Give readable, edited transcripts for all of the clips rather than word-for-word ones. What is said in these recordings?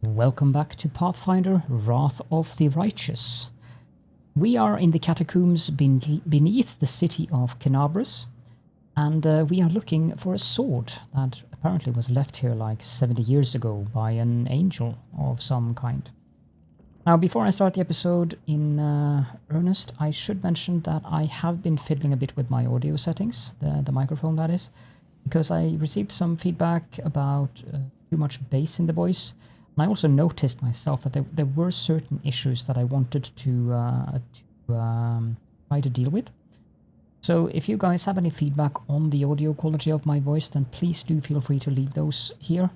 Welcome back to Pathfinder Wrath of the Righteous. We are in the catacombs beneath the city of Kenabris, and we are looking for a sword that apparently was left here like 70 years ago by an angel of some kind. Now, before I start the episode in earnest, I should mention that I have been fiddling a bit with my audio settings, the microphone that is, because I received some feedback about too much bass in the voice. And I also noticed myself that there were certain issues that I wanted to try to deal with. So if you guys have any feedback on the audio quality of my voice, then please do feel free to leave those here.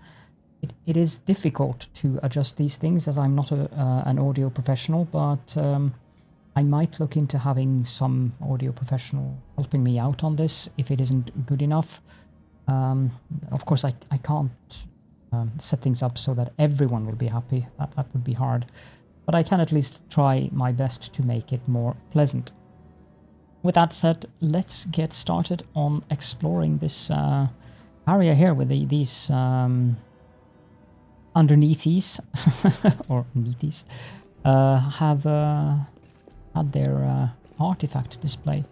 It is difficult to adjust these things as I'm not an audio professional, but I might look into having some audio professional helping me out on this if it isn't good enough. Of course, I can't set things up so that everyone will be happy. That would be hard. But I can at least try my best to make it more pleasant. With that said, let's get started on exploring this area here with these underneathies, or neathies, have had their artifact display.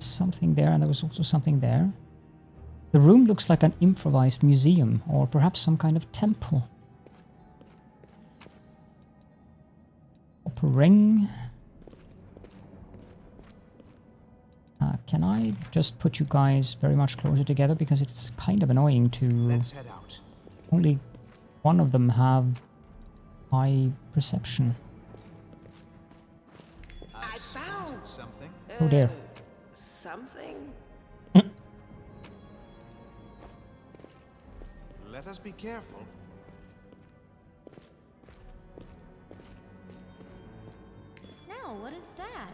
Something there, and there was also something there. The room looks like an improvised museum, or perhaps some kind of temple. Upper ring. Can I just put you guys very much closer together, because it's kind of annoying to Let's head out. Only one of them have high perception. I found something. Oh dear. Something? Let us be careful. No, what is that?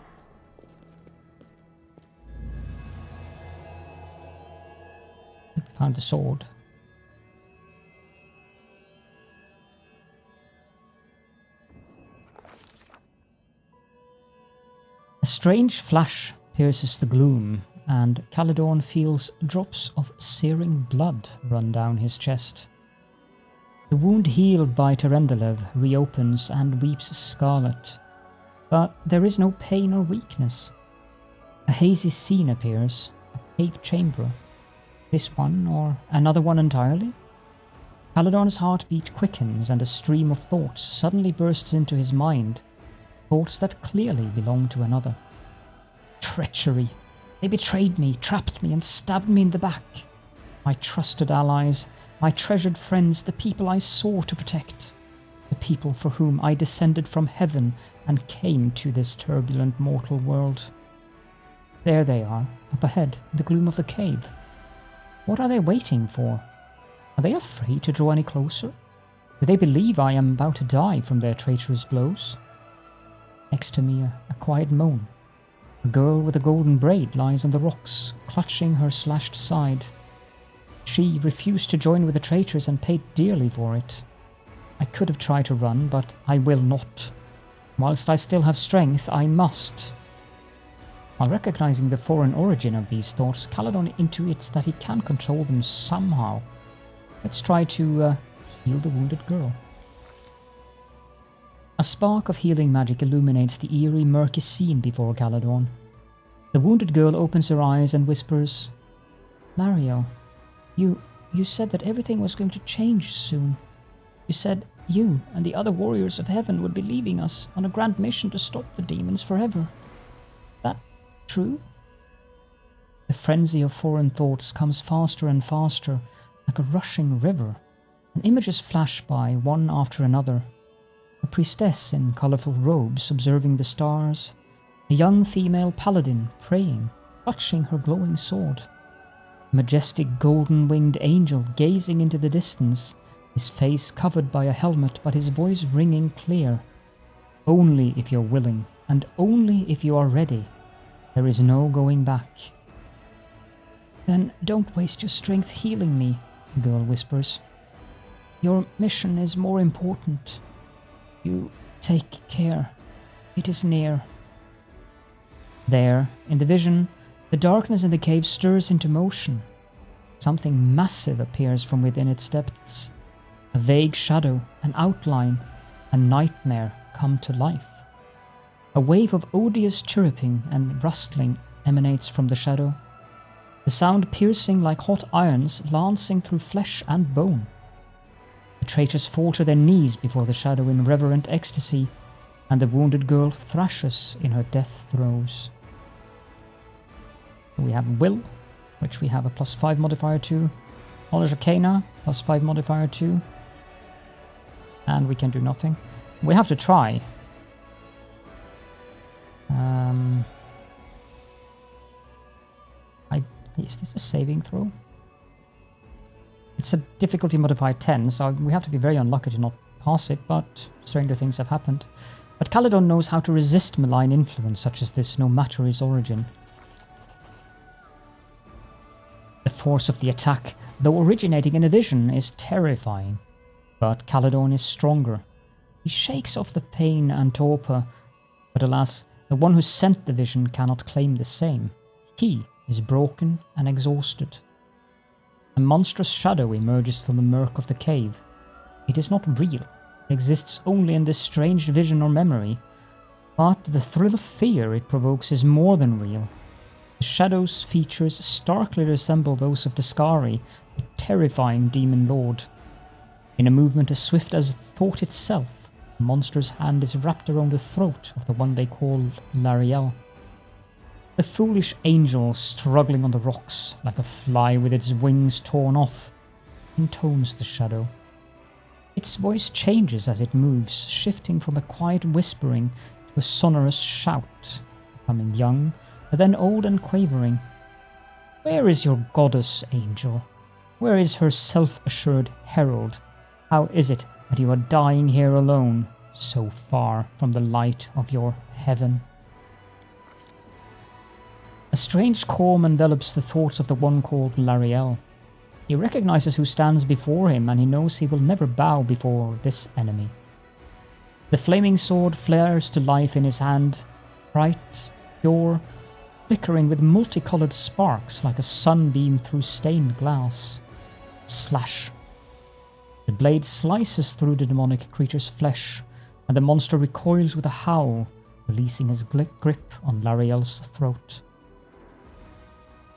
Found the sword. A strange flash pierces the gloom, and Caledon feels drops of searing blood run down his chest. The wound healed by Terendelev reopens and weeps scarlet, but there is no pain or weakness. A hazy scene appears, a cave chamber. This one, or another one entirely? Caledon's heartbeat quickens, and a stream of thoughts suddenly bursts into his mind, thoughts that clearly belong to another. Treachery. They betrayed me, trapped me, and stabbed me in the back. My trusted allies, my treasured friends, the people I swore to protect, the people for whom I descended from heaven and came to this turbulent mortal world. There they are, up ahead, in the gloom of the cave. What are they waiting for? Are they afraid to draw any closer? Do they believe I am about to die from their traitorous blows? Next to me, a quiet moan. A girl with a golden braid lies on the rocks, clutching her slashed side. She refused to join with the traitors and paid dearly for it. I could have tried to run, but I will not. Whilst I still have strength, I must. While recognizing the foreign origin of these thoughts, Caledon intuits that he can control them somehow. Let's try to heal the wounded girl. A spark of healing magic illuminates the eerie, murky scene before Caledon. The wounded girl opens her eyes and whispers, "Mario, you said that everything was going to change soon. You said you and the other warriors of heaven would be leaving us on a grand mission to stop the demons forever. That true?" The frenzy of foreign thoughts comes faster and faster, like a rushing river, and images flash by one after another. A priestess in colorful robes observing the stars, a young female paladin praying, clutching her glowing sword, a majestic golden-winged angel gazing into the distance, his face covered by a helmet but his voice ringing clear. Only if you're willing, and only if you are ready. There is no going back. "Then don't waste your strength healing me," the girl whispers. "Your mission is more important. You take care. It is near." There, in the vision, the darkness in the cave stirs into motion. Something massive appears from within its depths. A vague shadow, an outline, a nightmare come to life. A wave of odious chirruping and rustling emanates from the shadow, the sound piercing like hot irons lancing through flesh and bone. The traitors fall to their knees before the shadow in reverent ecstasy, and the wounded girl thrashes in her death throes. We have Will, which we have a +5 modifier to. Knowledge Arcana, +5 modifier to. And we can do nothing. We have to try. Is this a saving throw? It's a difficulty modifier 10, so we have to be very unlucky to not pass it, but stranger things have happened. But Caledon knows how to resist malign influence such as this, no matter his origin. The force of the attack, though originating in a vision, is terrifying. But Caledon is stronger. He shakes off the pain and torpor, but alas, the one who sent the vision cannot claim the same. He is broken and exhausted. A monstrous shadow emerges from the murk of the cave. It is not real. It exists only in this strange vision or memory. But the thrill of fear it provokes is more than real. The shadow's features starkly resemble those of Descari, the terrifying demon lord. In a movement as swift as thought itself, the monster's hand is wrapped around the throat of the one they call Lariel. The foolish angel struggling on the rocks, like a fly with its wings torn off, intones the shadow. Its voice changes as it moves, shifting from a quiet whispering to a sonorous shout, becoming young, but then old and quavering. Where is your goddess, angel? Where is her self-assured herald? How is it that you are dying here alone, so far from the light of your heaven? A strange calm envelops the thoughts of the one called Lariel. He recognizes who stands before him, and he knows he will never bow before this enemy. The flaming sword flares to life in his hand, bright, pure, flickering with multicolored sparks like a sunbeam through stained glass. Slash. The blade slices through the demonic creature's flesh, and the monster recoils with a howl, releasing his grip on Lariel's throat.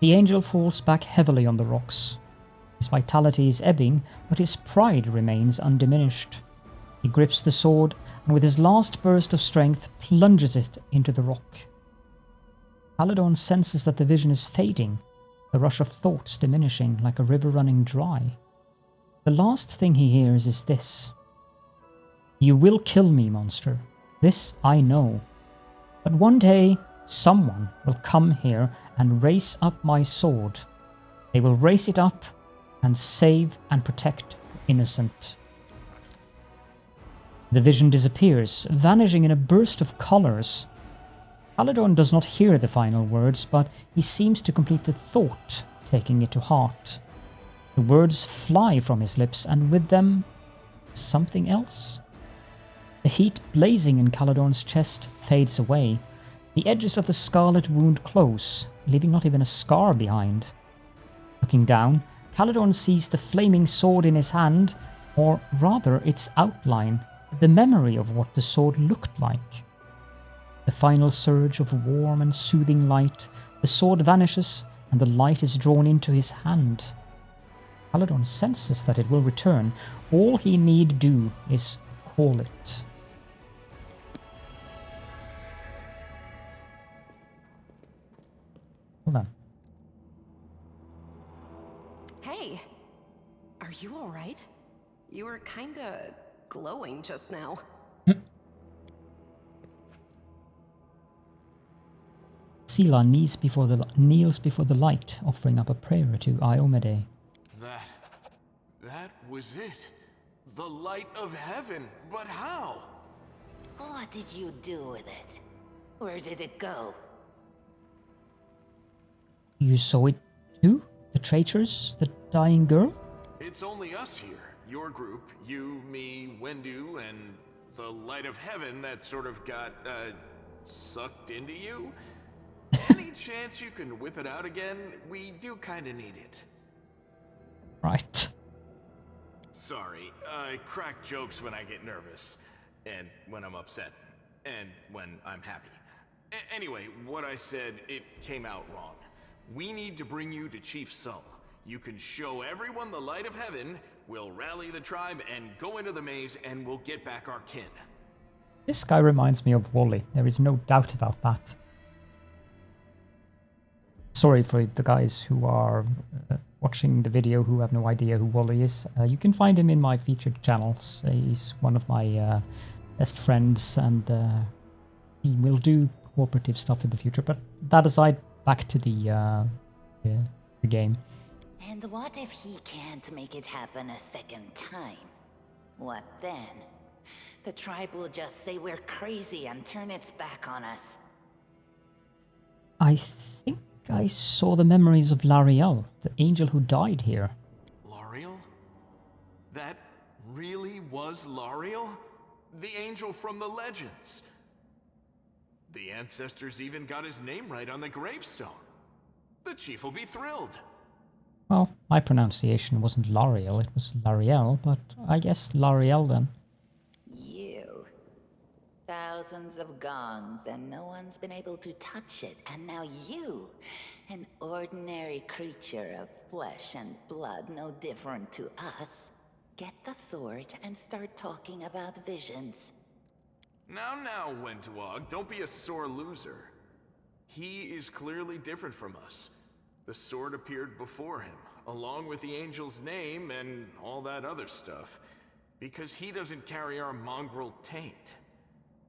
The angel falls back heavily on the rocks. His vitality is ebbing, but his pride remains undiminished. He grips the sword, and with his last burst of strength, plunges it into the rock. Caledon senses that the vision is fading, the rush of thoughts diminishing like a river running dry. The last thing he hears is this. You will kill me, monster. This I know. But one day, someone will come here and raise up my sword. They will raise it up and save and protect the innocent. The vision disappears, vanishing in a burst of colors. Caledon does not hear the final words, but he seems to complete the thought, taking it to heart. The words fly from his lips, and with them, something else. The heat blazing in Caledon's chest fades away. The edges of the scarlet wound close, leaving not even a scar behind. Looking down, Caledon sees the flaming sword in his hand, or rather its outline, the memory of what the sword looked like. The final surge of warm and soothing light, the sword vanishes, and the light is drawn into his hand. Caledon senses that it will return. All he need do is call it. Hold on. Hey, are you all right? You were kinda glowing just now. Sela kneels before the light, offering up a prayer to Iomede. That was it. The light of heaven. But how? What did you do with it? Where did it go? You saw it too? The traitors? The dying girl? It's only us here. Your group, you, me, Wendu, and the light of heaven that sort of got, sucked into you. Any chance you can whip it out again? We do kinda need it. Right. Sorry, I crack jokes when I get nervous, and when I'm upset, and when I'm happy. Anyway, what I said, it came out wrong. We need to bring you to Chief Sull. You can show everyone the light of heaven, we'll rally the tribe and go into the maze, and we'll get back our kin. This guy reminds me of Wally. There is no doubt about that. Sorry for the guys who are watching the video who have no idea who Wally is. You can find him in my featured channels. He's one of my best friends, and he will do cooperative stuff in the future. But that aside, back to the game. And what if he can't make it happen a second time? What then? The tribe will just say we're crazy and turn its back on us. I think I saw the memories of Lariel, the angel who died here. Lariel? That really was Lariel? The angel from the legends. The ancestors even got his name right on the gravestone. The chief will be thrilled. Well, my pronunciation wasn't Lariel, it was Lariel, but I guess Lariel then. You. Thousands of gongs and no one's been able to touch it, and now you, an ordinary creature of flesh and blood no different to us, get the sword and start talking about visions. Now, Wentwog, don't be a sore loser. He is clearly different from us. The sword appeared before him, along with the angel's name and all that other stuff, because he doesn't carry our mongrel taint.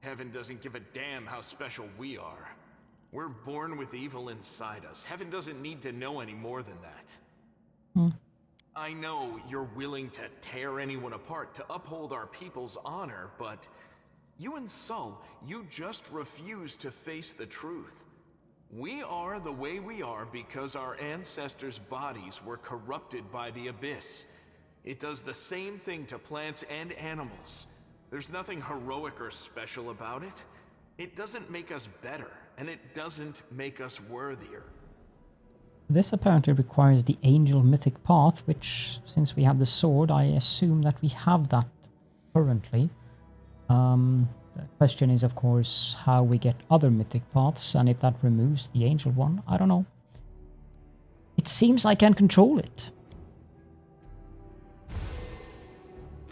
Heaven doesn't give a damn how special we are. We're born with evil inside us. Heaven doesn't need to know any more than that. I know you're willing to tear anyone apart to uphold our people's honor, but you and Sull, you just refuse to face the truth. We are the way we are because our ancestors' bodies were corrupted by the Abyss. It does the same thing to plants and animals. There's nothing heroic or special about it. It doesn't make us better, and it doesn't make us worthier. This apparently requires the angel mythic path, which, since we have the sword, I assume that we have that currently. The question is, of course, how we get other mythic paths, and if that removes the angel one, I don't know. It seems I can control it.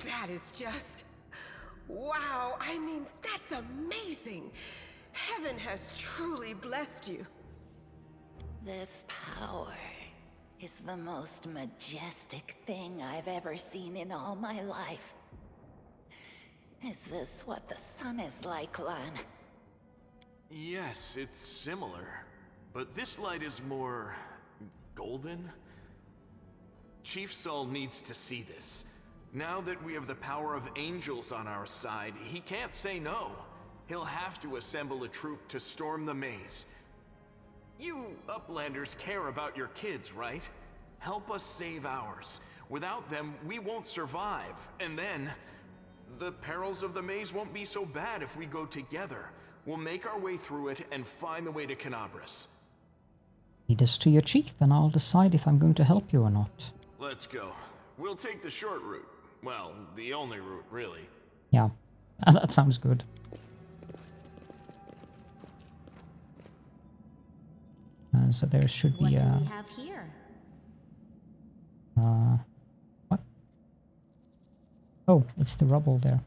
That is just... wow, I mean, that's amazing! Heaven has truly blessed you. This power is the most majestic thing I've ever seen in all my life. Is this what the sun is like, Lan? Yes, it's similar, but this light is more... golden? Chief Sull needs to see this. Now that we have the power of angels on our side, he can't say no. He'll have to assemble a troop to storm the maze. You Uplanders care about your kids, right? Help us save ours. Without them, we won't survive, and then... the perils of the maze won't be so bad if we go together. We'll make our way through it and find the way to Canabras. Lead us to your chief, and I'll decide if I'm going to help you or not. Let's go. We'll take the short route. Well, the only route, really. Yeah, that sounds good. So there should be What a... do we have here? What? Oh, it's the rubble there.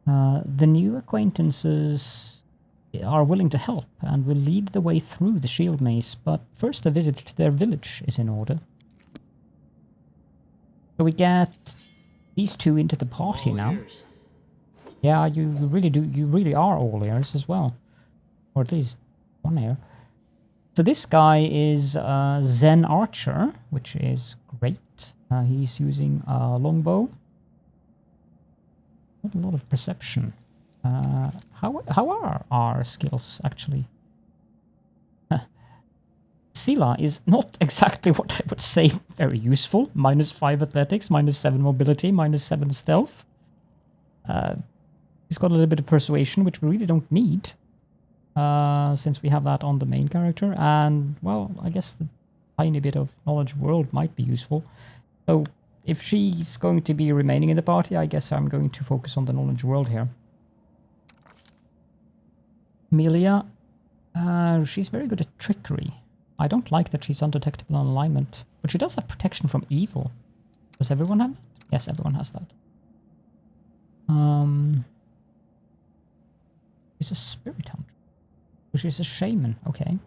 The new acquaintances are willing to help and will lead the way through the shield maze, but first a visit to their village is in order. So we get these two into the party now. Ears. Yeah, you really do. You really are all ears as well, or at least one ear. So this guy is Zen Archer, which is great. He's using a longbow. Not a lot of perception. How are our skills actually? Sila is not exactly what I would say very useful. -5 athletics, -7 mobility, -7 stealth. He's got a little bit of persuasion, which we really don't need, since we have that on the main character. And, well, I guess the tiny bit of knowledge world might be useful. So if she's going to be remaining in the party, I guess I'm going to focus on the knowledge world here. Amelia, she's very good at trickery. I don't like that she's undetectable on alignment, but she does have protection from evil. Does everyone have that? Yes, everyone has that. She's a spirit hunter. She's a shaman, okay.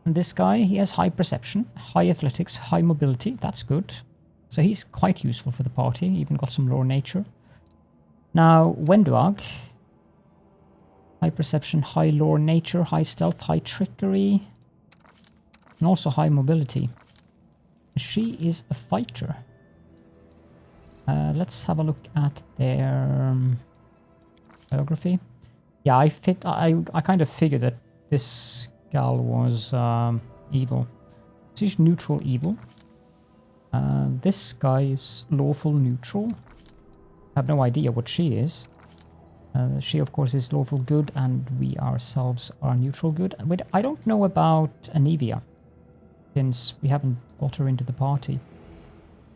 And this guy, he has high perception, high athletics, high mobility. That's good. So he's quite useful for the party, even got some lore nature. Now, Wenduag, high perception, high lore nature, high stealth, high trickery, and also high mobility. She is a fighter. Let's have a look at their biography. Yeah, I kind of figured that this gal was evil. She's neutral evil. This guy is lawful neutral. I have no idea what she is. She, of course, is lawful good, and we ourselves are neutral good. But I don't know about Anivia, since we haven't got her into the party.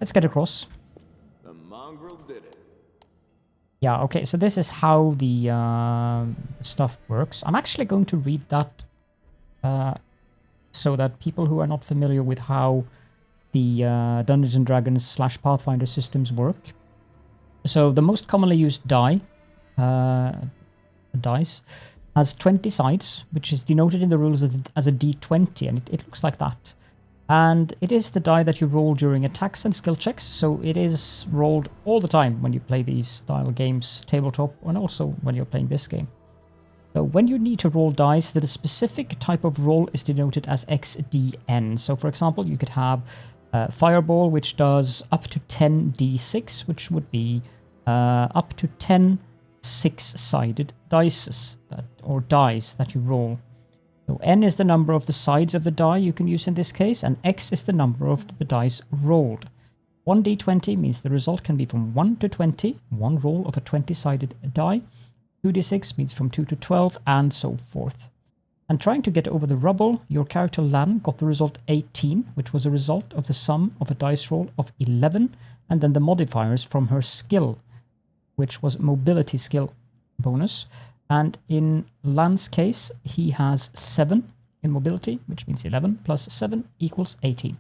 Let's get across. The mongrel did it. Yeah, okay, so this is how the stuff works. I'm actually going to read that so that people who are not familiar with how the Dungeons & Dragons / Pathfinder systems work. So the most commonly used dice has 20 sides, which is denoted in the rules as a d20, and it looks like that. And it is the die that you roll during attacks and skill checks, so it is rolled all the time when you play these style games, tabletop, and also when you're playing this game. So when you need to roll dice, the specific type of roll is denoted as XDN. So for example, you could have Fireball, which does up to 10 d6, which would be up to 10 6-sided dice that you roll. So N is the number of the sides of the die you can use in this case, and X is the number of the dice rolled. 1d20 means the result can be from 1 to 20, one roll of a 20-sided die. 2d6 means from 2 to 12, and so forth. And trying to get over the rubble, your character Lan got the result 18, which was a result of the sum of a dice roll of 11, and then the modifiers from her skill, which was mobility skill bonus. And in Lan's case, he has 7 in mobility, which means 11 plus 7 equals 18.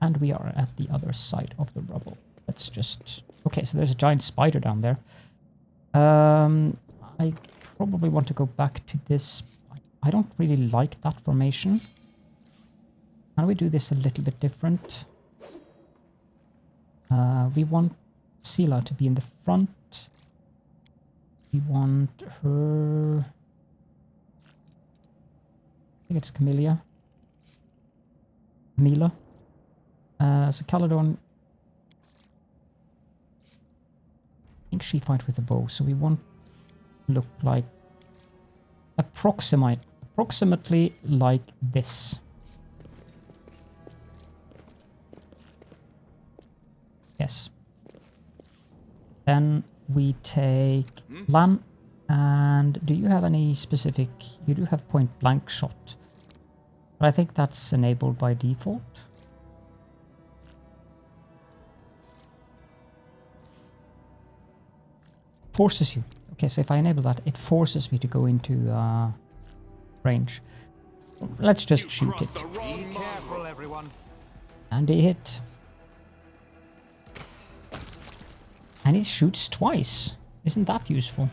And we are at the other side of the rubble. Let's just... Okay, so there's a giant spider down there. I probably want to go back to this. I don't really like that formation. Can we do this a little bit different? We want Sela to be in the front. We want her... I think it's Camilla. So Caledon... I think she fight with a bow, so we want to look like... approximately like this. Yes. Then we take Lan, and do you have any specific... You do have point blank shot, but I think that's enabled by default. Forces you. Okay, so if I enable that, it forces me to go into range. Let's just shoot it. Be careful, everyone. And he hit. And it shoots twice. Isn't that useful?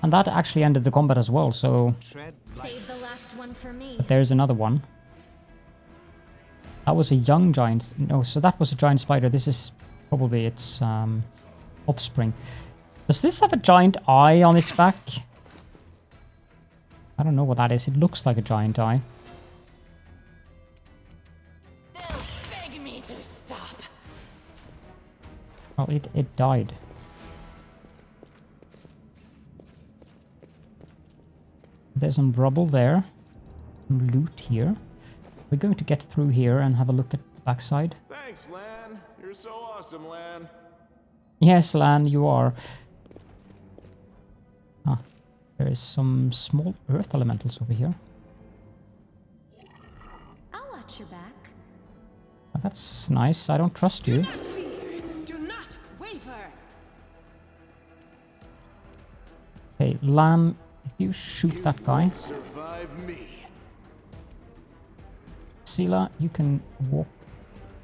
And that actually ended the combat as well, so... Save the last one for me. But there's another one. That was a young giant... No, so that was a giant spider. This is probably its offspring. Does this have a giant eye on its back? I don't know what that is. It looks like a giant eye. They'll beg me to stop. Oh, it died. There's some rubble there. Some loot here. We're going to get through here and have a look at the backside. Thanks, Lan. You're so awesome, Lan. Yes, Lan, you are. Ah. There is some small earth elementals over here. I'll watch your back. Oh, that's nice. I don't trust you. Do not fear. Do not waver. Okay, Lan, if you shoot that guy. Survive me. Sela, you can walk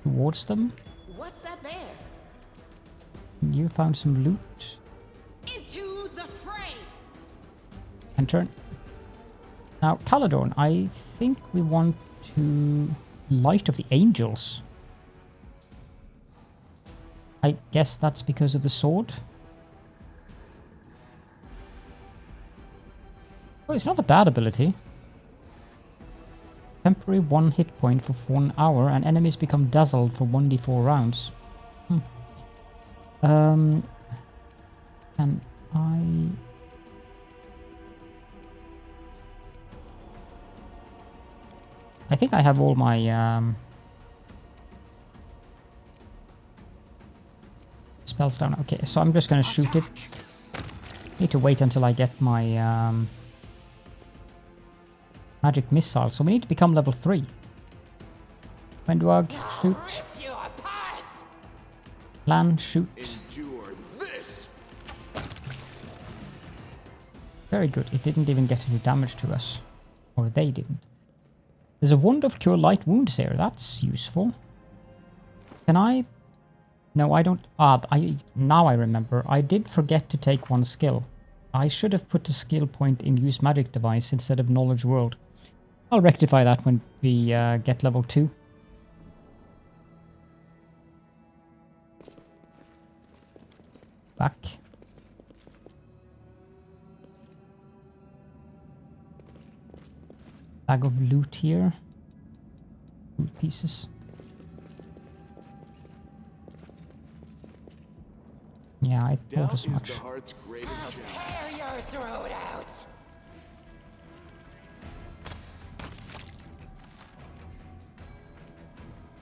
towards them. What's that there? You found some loot. Into the fray. And turn. Now, Caledon, I think we want to Light of the Angels. I guess that's because of the sword. Oh, it's not a bad ability. Temporary 1 hit point for 1 hour, and enemies become dazzled for 1d4 rounds. Can I think I have all my spells down. Okay, so I'm just gonna shoot it. Need to wait until I get my magic missile. So we need to become level 3. Wendwag, shoot. Lan, shoot. Endure this. Very good. It didn't even get any damage to us. Or they didn't. There's a wand of cure light wounds here. That's useful. Can I? No, I don't. Now I remember. I did forget to take one skill. I should have put a skill point in use magic device instead of knowledge world. I'll rectify that when we get level 2. Back. Bag of loot here. Loot pieces. Yeah, I thought as much. Tear your throat out.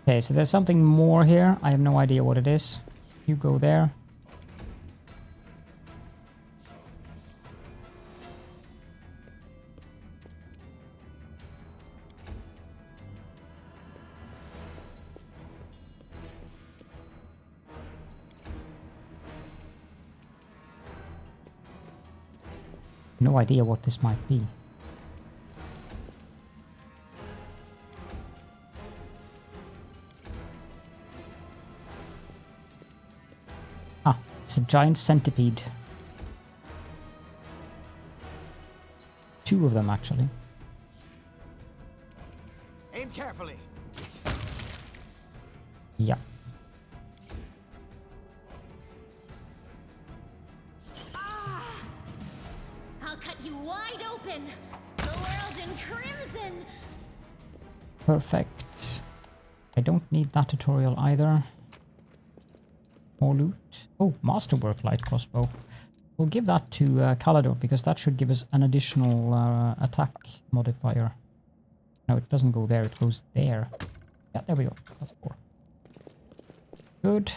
Okay, so there's something more here. I have no idea what it is. You go there. No idea what this might be. Ah, it's a giant centipede. 2 of them, actually. Aim carefully. Yeah. I'll cut you wide open. The world in crimson. Perfect. I don't need that tutorial either. More loot. Oh, masterwork light crossbow. We'll give that to Caledon because that should give us an additional attack modifier. No, it doesn't go there. It goes there. Yeah, there we go. That's 4. Good.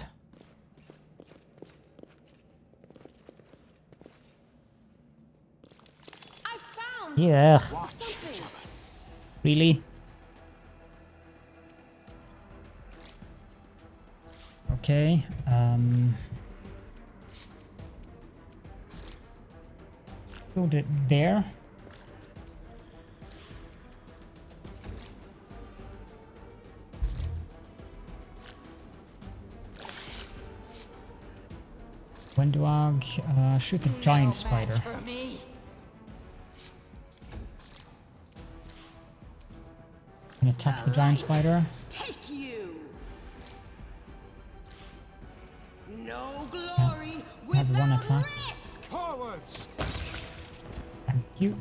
I found Yeah. something. Really? Okay. Build it there. Wendwag, shoot the giant spider. For me. And attack the giant spider. Take you. No glory Have one without attack. risk. Forwards. Thank you.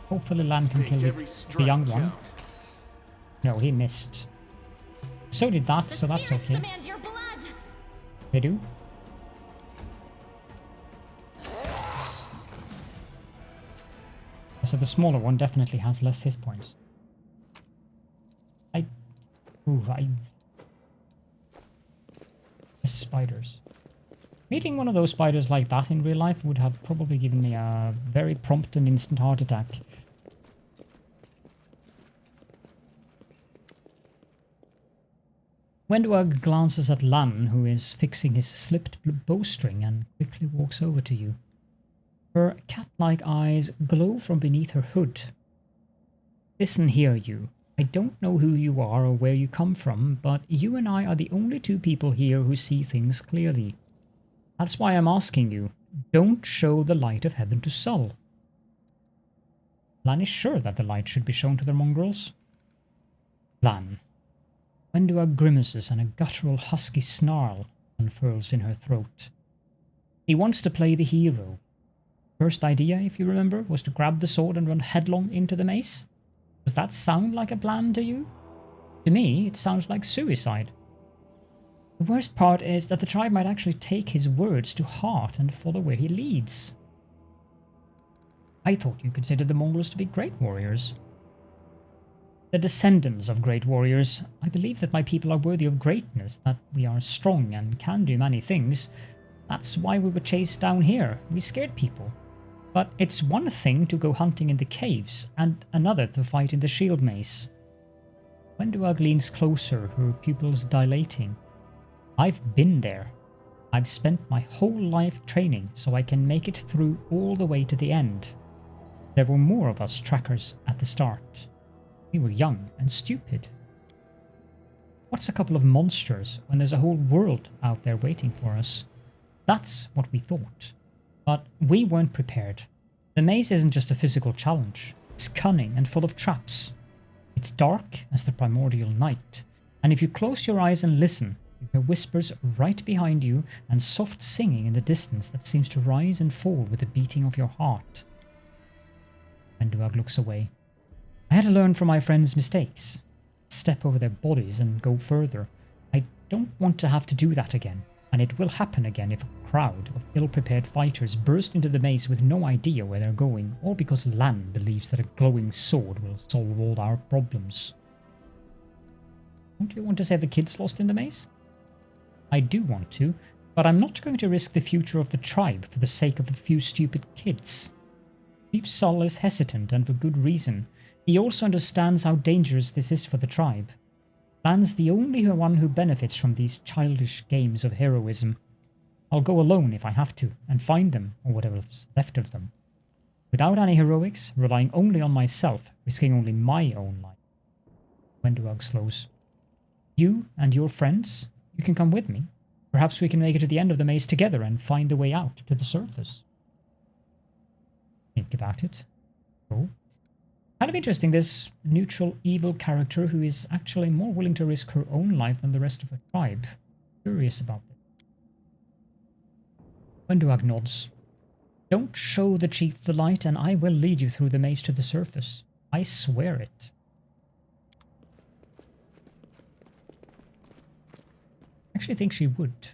Hopefully Lan can kill the young one. No, he missed. So did that, so that's Spirits okay. demand your blood. They do? So the smaller one definitely has less hit points. Spiders. Meeting one of those spiders like that in real life would have probably given me a very prompt and instant heart attack. Wenduag glances at Lan, who is fixing his slipped bowstring, and quickly walks over to you. Her cat-like eyes glow from beneath her hood. Listen here, you. I don't know who you are or where you come from, but you and I are the only two people here who see things clearly. That's why I'm asking you, don't show the light of heaven to Sol. Lan is sure that the light should be shown to the mongrels. Lan. Wenduag grimaces and a guttural husky snarl unfurls in her throat. He wants to play the hero. First idea, if you remember, was to grab the sword and run headlong into the mace. Does that sound like a plan to you? To me, it sounds like suicide. The worst part is that the tribe might actually take his words to heart and follow where he leads. I thought you considered the mongrels to be great warriors. The descendants of great warriors. I believe that my people are worthy of greatness, that we are strong and can do many things. That's why we were chased down here. We scared people. But it's one thing to go hunting in the caves, and another to fight in the shield maze. Wenduag leans closer, her pupils dilating. I've been there. I've spent my whole life training so I can make it through all the way to the end. There were more of us trackers at the start. We were young and stupid. What's a couple of monsters when there's a whole world out there waiting for us? That's what we thought. But we weren't prepared. The maze isn't just a physical challenge. It's cunning and full of traps. It's dark as the primordial night, and if you close your eyes and listen, you hear whispers right behind you and soft singing in the distance that seems to rise and fall with the beating of your heart. Wenduag looks away. I had to learn from my friends' mistakes. Step over their bodies and go further. I don't want to have to do that again, and it will happen again if a crowd of ill-prepared fighters burst into the maze with no idea where they're going, or because Lan believes that a glowing sword will solve all our problems. Don't you want to save the kids lost in the maze? I do want to, but I'm not going to risk the future of the tribe for the sake of a few stupid kids. Chief Sol is hesitant, and for good reason. He also understands how dangerous this is for the tribe. Lan's the only one who benefits from these childish games of heroism. I'll go alone if I have to, and find them, or whatever's left of them. Without any heroics, relying only on myself, risking only my own life. Wenduag slows. You and your friends, you can come with me. Perhaps we can make it to the end of the maze together and find the way out to the surface. Think about it. Oh. Kind of interesting, this neutral evil character who is actually more willing to risk her own life than the rest of her tribe. Curious about this. Wenduag nods. Don't show the chief the light and I will lead you through the maze to the surface. I swear it. I actually think she would.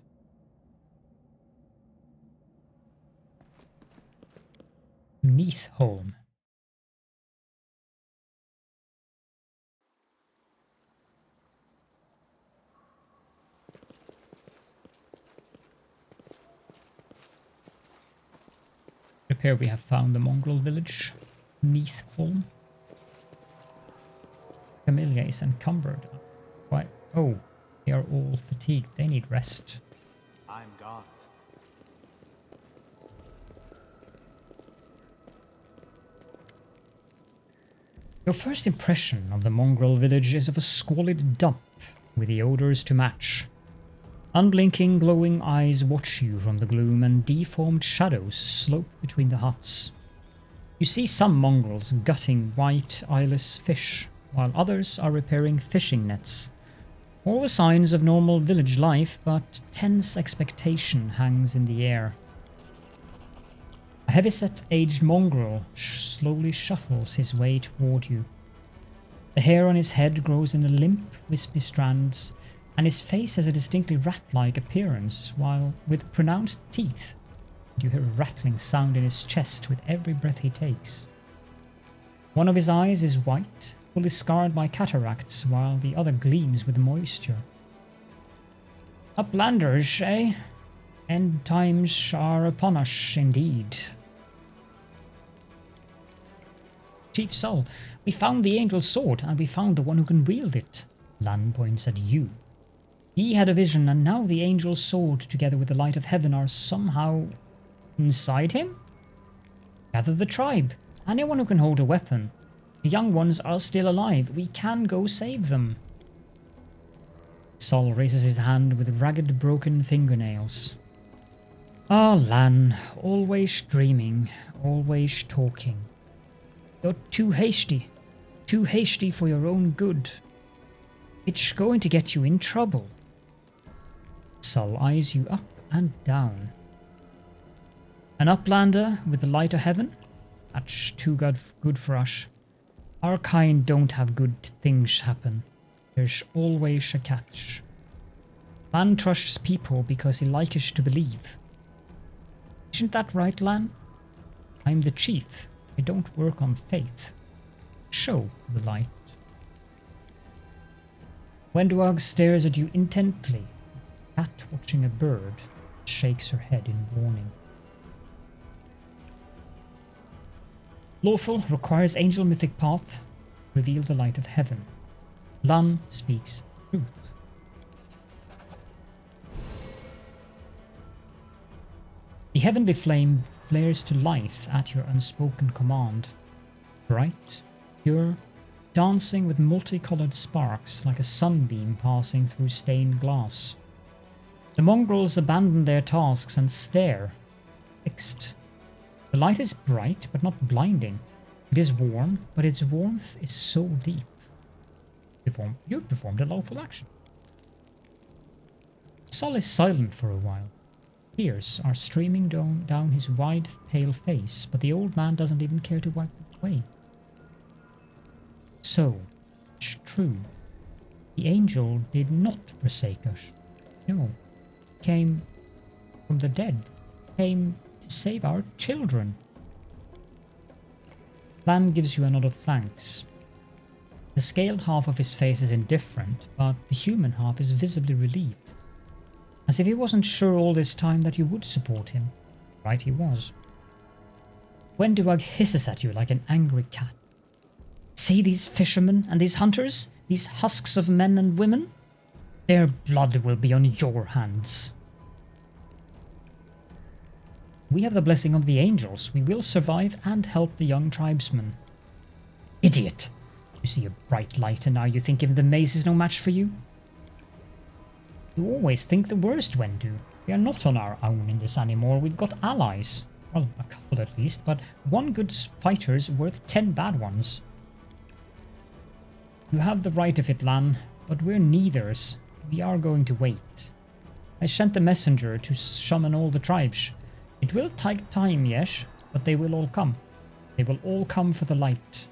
Neathholm. Here we have found the mongrel village, Neathholm. Camellia is encumbered. Why? Oh, they are all fatigued. They need rest. I'm gone. Your first impression of the mongrel village is of a squalid dump with the odors to match. Unblinking, glowing eyes watch you from the gloom, and deformed shadows slope between the huts. You see some mongrels gutting white, eyeless fish, while others are repairing fishing nets. All the signs of normal village life, but tense expectation hangs in the air. A heavyset aged mongrel slowly shuffles his way toward you. The hair on his head grows in limp, wispy strands, and his face has a distinctly rat-like appearance, while with pronounced teeth, you hear a rattling sound in his chest with every breath he takes. One of his eyes is white, fully scarred by cataracts, while the other gleams with moisture. Uplanders, eh? End times are upon us, indeed. Chief Sol, we found the angel's sword, and we found the one who can wield it. Lan points at you. He had a vision, and now the angel's sword, together with the light of heaven, are somehow inside him? Gather the tribe. Anyone who can hold a weapon. The young ones are still alive. We can go save them. Sol raises his hand with ragged, broken fingernails. Ah, Lan, always dreaming, always talking. You're too hasty for your own good. It's going to get you in trouble. Sol eyes you up and down. An uplander with the light of heaven? That's too good for us. Our kind don't have good things happen. There's always a catch. Man trusts people because he likes to believe. Isn't that right, Lan? I'm the chief. I don't work on faith. Show the light. Wenduag stares at you intently. Cat watching a bird shakes her head in warning. Lawful requires angel mythic path. Reveal the light of heaven. Lan speaks truth. The heavenly flame flares to life at your unspoken command. Bright, pure, dancing with multicolored sparks like a sunbeam passing through stained glass. The mongrels abandon their tasks and stare, fixed. The light is bright but not blinding. It is warm, but its warmth is so deep. You performed a lawful action. Sol is silent for a while. Tears are streaming down his wide, pale face, but the old man doesn't even care to wipe them away. So, it's true. The angel did not forsake us. No. Came from the dead. Came to save our children. Lan gives you a nod of thanks. The scaled half of his face is indifferent, but the human half is visibly relieved. As if he wasn't sure all this time that you would support him. Right he was. Wenduag hisses at you like an angry cat. See these fishermen and these hunters? These husks of men and women? Their blood will be on your hands. We have the blessing of the angels. We will survive and help the young tribesmen. Idiot! You see a bright light and now you think even the maze is no match for you? You always think the worst, Wendu. We are not on our own in this anymore. We've got allies. Well, a couple at least, but one good fighter is worth 10 bad ones. You have the right of it, Lan, but we're neithers. We are going to wait. I sent the messenger to summon all the tribes. It will take time, yes, but they will all come. They will all come for the light.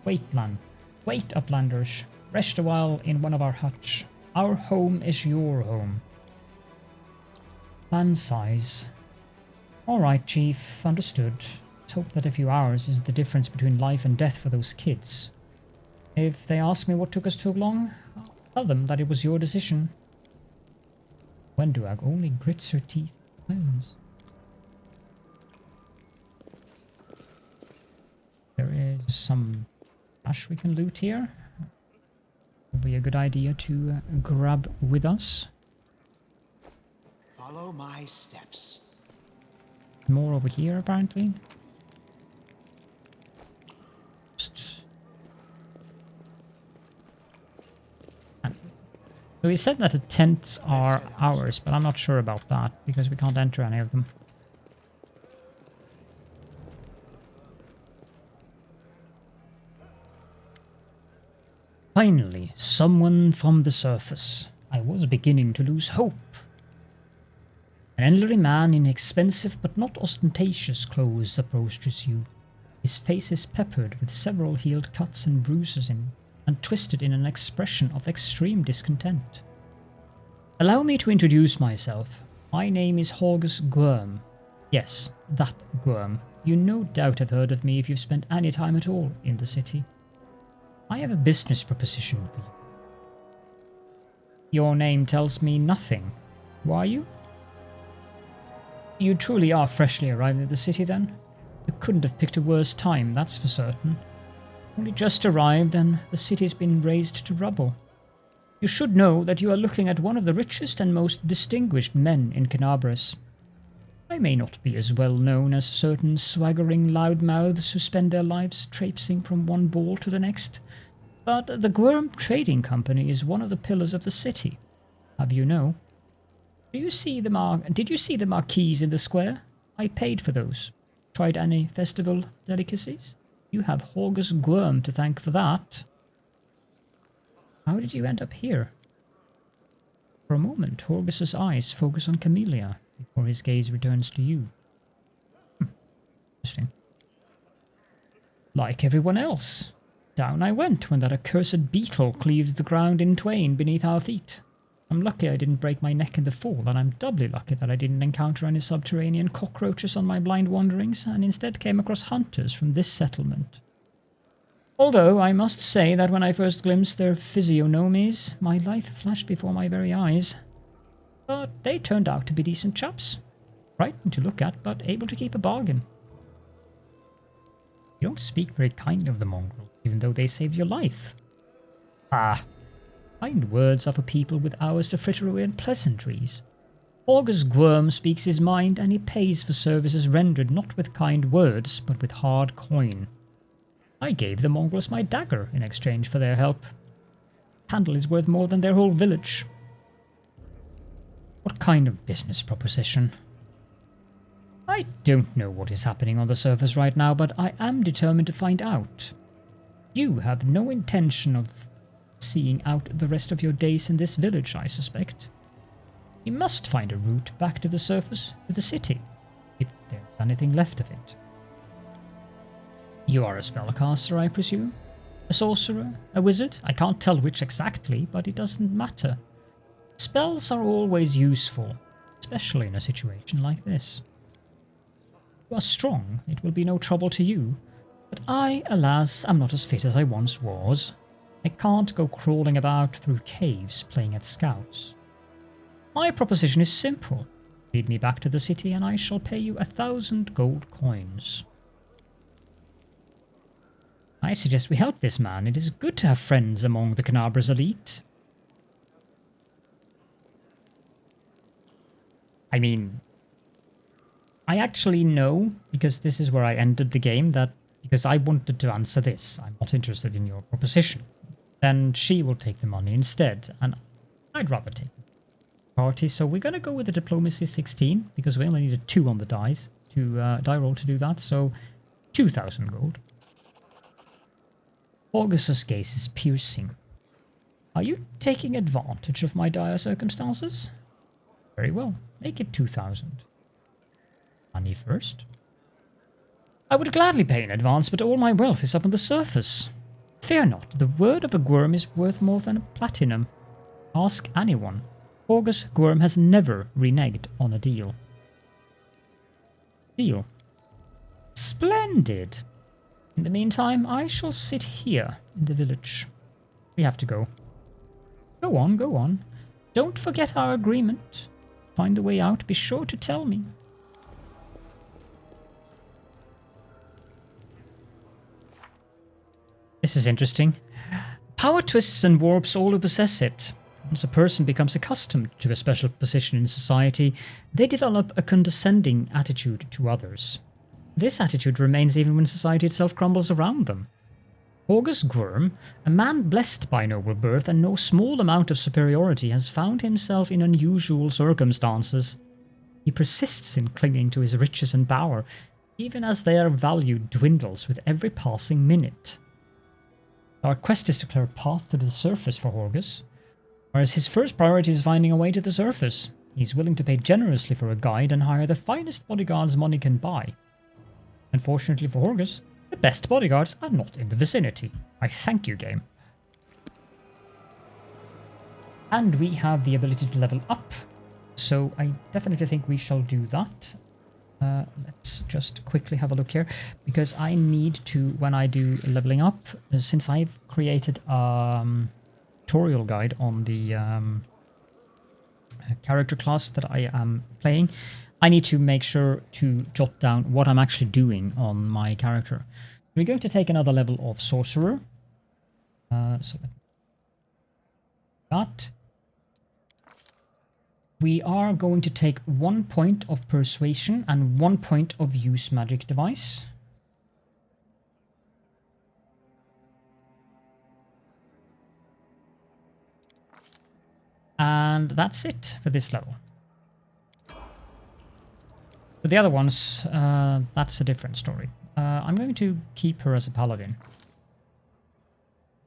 Wait, Lan. Wait, uplanders. Rest a while in one of our huts. Our home is your home. Lan sighs. Alright, Chief. Understood. Let's hope that a few hours is the difference between life and death for those kids. If they ask me what took us too long, I'll tell them that it was your decision. Wenduag only grits her teeth in silence. There is some cash we can loot here. Would be a good idea to grab with us. Follow my steps. More over here, apparently. So he said that the tents are ours, but I'm not sure about that, because we can't enter any of them. Finally, someone from the surface. I was beginning to lose hope. An elderly man in expensive but not ostentatious clothes approaches you. His face is peppered with several healed cuts and bruises and twisted in an expression of extreme discontent. Allow me to introduce myself. My name is Horgus Gwerm. Yes, that Gwerm. You no doubt have heard of me if you've spent any time at all in the city. I have a business proposition for you. Your name tells me nothing. Who are you? You truly are freshly arrived at the city then? You couldn't have picked a worse time, that's for certain. Only just arrived and the city's been razed to rubble. You should know that you are looking at one of the richest and most distinguished men in Canabras. I may not be as well known as certain swaggering loudmouths who spend their lives traipsing from one ball to the next, but the Gwerm Trading Company is one of the pillars of the city. Have you know? Did you see the marquees in the square? I paid for those. Tried any festival delicacies? You have Horgus Gwerm to thank for that. How did you end up here? For a moment, Horgus's eyes focus on Camellia before his gaze returns to you. Interesting. Like everyone else. Down I went when that accursed beetle cleaved the ground in twain beneath our feet. I'm lucky I didn't break my neck in the fall, and I'm doubly lucky that I didn't encounter any subterranean cockroaches on my blind wanderings, and instead came across hunters from this settlement. Although I must say that when I first glimpsed their physiognomies, my life flashed before my very eyes. But they turned out to be decent chaps. Frightened to look at, but able to keep a bargain. You don't speak very kindly of the mongrels, even though they saved your life. Ah, kind words are for people with hours to fritter away in pleasantries. Horgus Gwerm speaks his mind, and he pays for services rendered not with kind words, but with hard coin. I gave the mongrels my dagger in exchange for their help. Handle is worth more than their whole village. What kind of business proposition? I don't know what is happening on the surface right now, but I am determined to find out. You have no intention of seeing out the rest of your days in this village, I suspect. You must find a route back to the surface, to the city, if there's anything left of it. You are a spellcaster, I presume? A sorcerer? A wizard? I can't tell which exactly, but it doesn't matter. Spells are always useful, especially in a situation like this. You are strong, it will be no trouble to you, but I, alas, am not as fit as I once was. I can't go crawling about through caves playing at scouts. My proposition is simple. Lead me back to the city and I shall pay you 1,000 gold coins. I suggest we help this man. It is good to have friends among the Canabras elite. I mean, I actually know, because this is where I ended the game, that because I wanted to answer this, I'm not interested in your proposition. Then she will take the money instead, and I'd rather take the party. So we're going to go with the diplomacy 16, because we only needed 2 on the die roll to do that, so 2,000 gold. Horgus's gaze is piercing. Are you taking advantage of my dire circumstances? Very well, make it 2,000. Money first. I would gladly pay in advance, but all my wealth is up on the surface. Fear not, the word of a Gwerm is worth more than a platinum. Ask anyone. Horgus Gwerm has never reneged on a deal. Deal. Splendid. In the meantime, I shall sit here in the village. We have to go. Go on, go on. Don't forget our agreement. Find the way out, be sure to tell me. This is interesting. Power twists and warps all who possess it. Once a person becomes accustomed to a special position in society, they develop a condescending attitude to others. This attitude remains even when society itself crumbles around them. Horgus Gwerm, a man blessed by noble birth and no small amount of superiority, has found himself in unusual circumstances. He persists in clinging to his riches and power, even as their value dwindles with every passing minute. Our quest is to clear a path to the surface for Horgus, whereas his first priority is finding a way to the surface. He's willing to pay generously for a guide and hire the finest bodyguards money can buy. Unfortunately for Horgus, the best bodyguards are not in the vicinity. I thank you, game. And we have the ability to level up, so I definitely think we shall do that. Let's just quickly have a look here, because I need to, when I do leveling up, since I've created a tutorial guide on the character class that I am playing, I need to make sure to jot down what I'm actually doing on my character. We're going to take another level of sorcerer. So that. We are going to take 1 point of persuasion and 1 point of use magic device. And that's it for this level. For the other ones, that's a different story. I'm going to keep her as a paladin.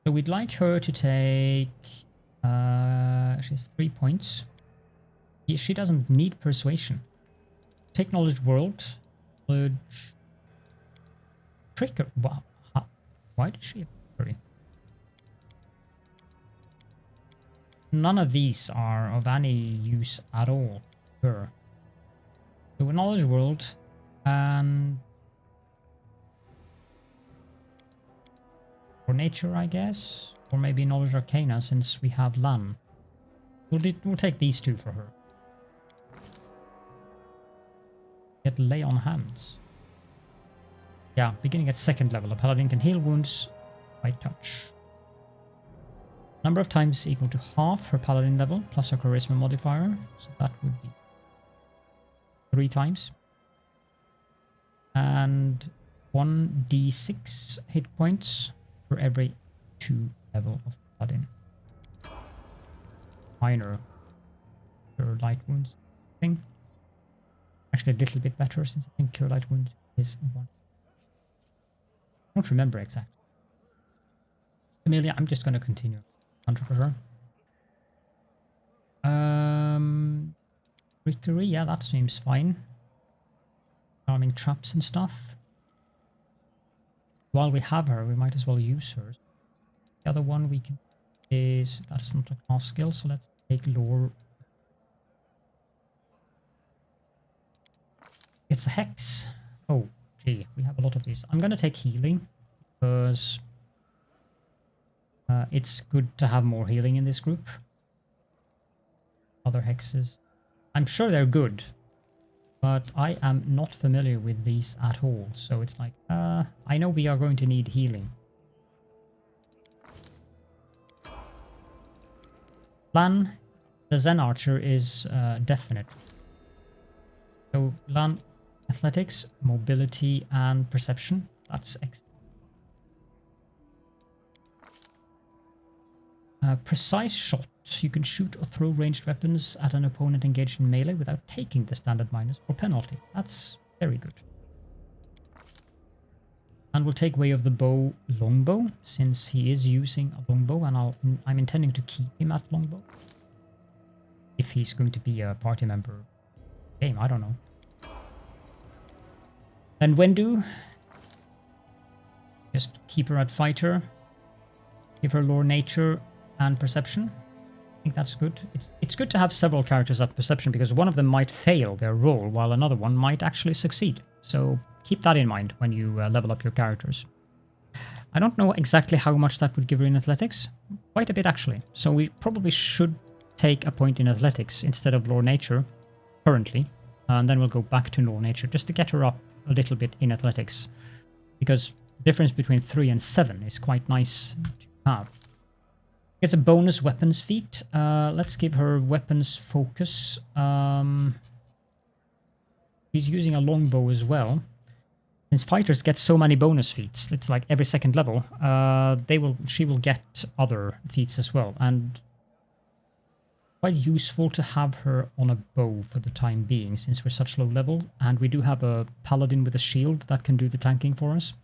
So we'd like her to take... she has 3 points. She doesn't need persuasion. Take knowledge world. Knowledge... Tricker. Wow. Why does she have trickery? None of these are of any use at all to her. So knowledge world and for nature, I guess, or maybe knowledge arcana since we have Lan. We'll take these two for her. Get lay on hands. Yeah, beginning at 2nd level, a paladin can heal wounds by touch. Number of times equal to half her paladin level plus her charisma modifier, so that would be 3 times. And 1d6 hit points for every 2 level of paladin. Minor cure light wounds thing. Actually a little bit better since I think cure light wounds is 1. I don't remember exactly. Amelia, I'm just going to continue. For her. Trickery, yeah, that seems fine. Charming traps and stuff. While we have her, we might as well use her. The other one we can is that's not a class skill, so let's take lore. It's a hex. Oh, gee, we have a lot of these. I'm gonna take healing because it's good to have more healing in this group. Other hexes. I'm sure they're good, but I am not familiar with these at all. So it's like, I know we are going to need healing. Lan, the Zen Archer is definite. So Lan, athletics, mobility, and perception. That's excellent. Precise shot. You can shoot or throw ranged weapons at an opponent engaged in melee without taking the standard minus or penalty. That's very good. And we'll take way of the bow longbow, since he is using a longbow, and I'm intending to keep him at longbow. If he's going to be a party member game, I don't know. Then Wendu. Just keep her at fighter. Give her lore nature and perception. I think that's good. It's good to have several characters at perception because one of them might fail their role while another one might actually succeed. So keep that in mind when you level up your characters. I don't know exactly how much that would give her in athletics. Quite a bit actually. So we probably should take a point in athletics instead of lore nature currently. And then we'll go back to lore nature just to get her up a little bit in athletics. Because the difference between 3 and 7 is quite nice to have. Gets a bonus weapons feat. Let's give her weapons focus. She's using a longbow as well. Since fighters get so many bonus feats, it's like every 2nd level, she will get other feats as well. And quite useful to have her on a bow for the time being, since we're such low level. And we do have a paladin with a shield that can do the tanking for us.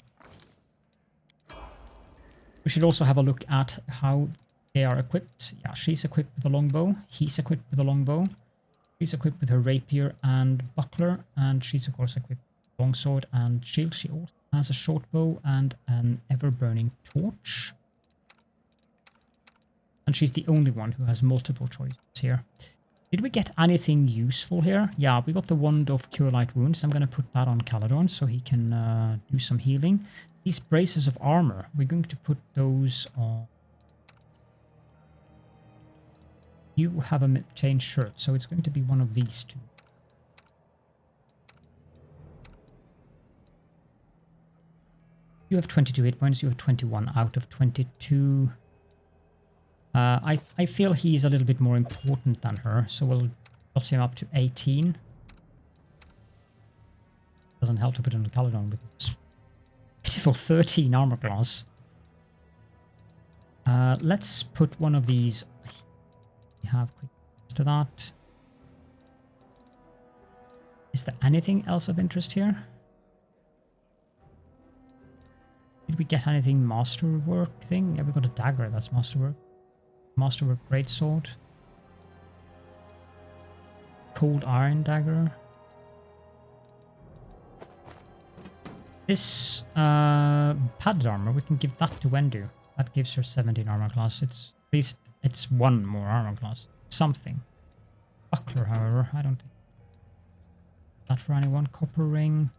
We should also have a look at how they are equipped. Yeah, she's equipped with a longbow. He's equipped with a longbow. She's equipped with her rapier and buckler. And she's, of course, equipped with longsword and shield. She also has a short bow and an ever-burning torch. And she's the only one who has multiple choices here. Did we get anything useful here? Yeah, we got the Wand of Cure Light Wounds. I'm going to put that on Caledon so he can do some healing. These braces of armor, we're going to put those on. You have a changed shirt, so it's going to be one of these two. You have 22 hit points, you have 21 out of 22. I feel he's a little bit more important than her, so we'll dot him up to 18. Doesn't help to put on the Caledon because it's pitiful 13 armor class. Let's put one of these. We have quick to that. Is there anything else of interest here? Did we get anything masterwork thing? Yeah, we got a dagger, that's masterwork. Masterwork greatsword. Cold iron dagger. This padded armor, we can give that to Wendu. That gives her 17 armor class. It's at least it's one more armor class. Something. Buckler, however, I don't think. That for anyone. Copper ring.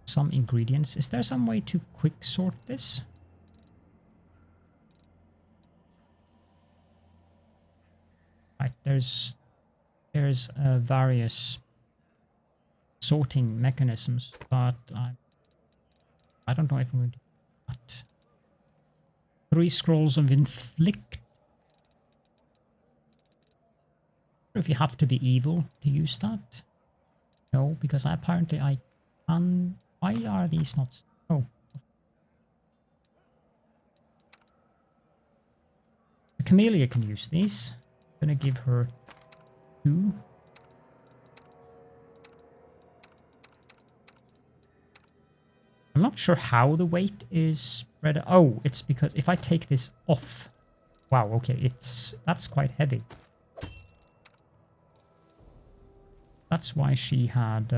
Some ingredients. Is there some way to quick sort this? Right, there's various sorting mechanisms, but I don't know if I'm going to do that. 3 scrolls of inflict. If you have to be evil to use that. No, because apparently I can. Why are these not? Oh. The Camellia can use these. I'm gonna give her 2. I'm not sure how the weight is spread. Oh, it's because if I take this off. Wow, okay, that's quite heavy. That's why she had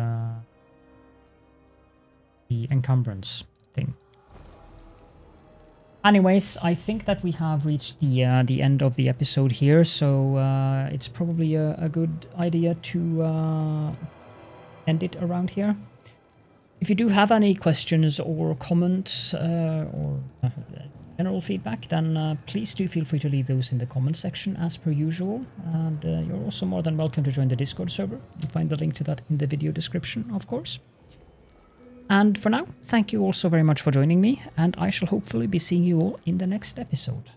the encumbrance thing. Anyways, I think that we have reached the end of the episode here, so it's probably a good idea to end it around here. If you do have any questions or comments or general feedback, then please do feel free to leave those in the comment section as per usual. And you're also more than welcome to join the Discord server. You'll find the link to that in the video description, of course. And for now, thank you all so very much for joining me, and I shall hopefully be seeing you all in the next episode.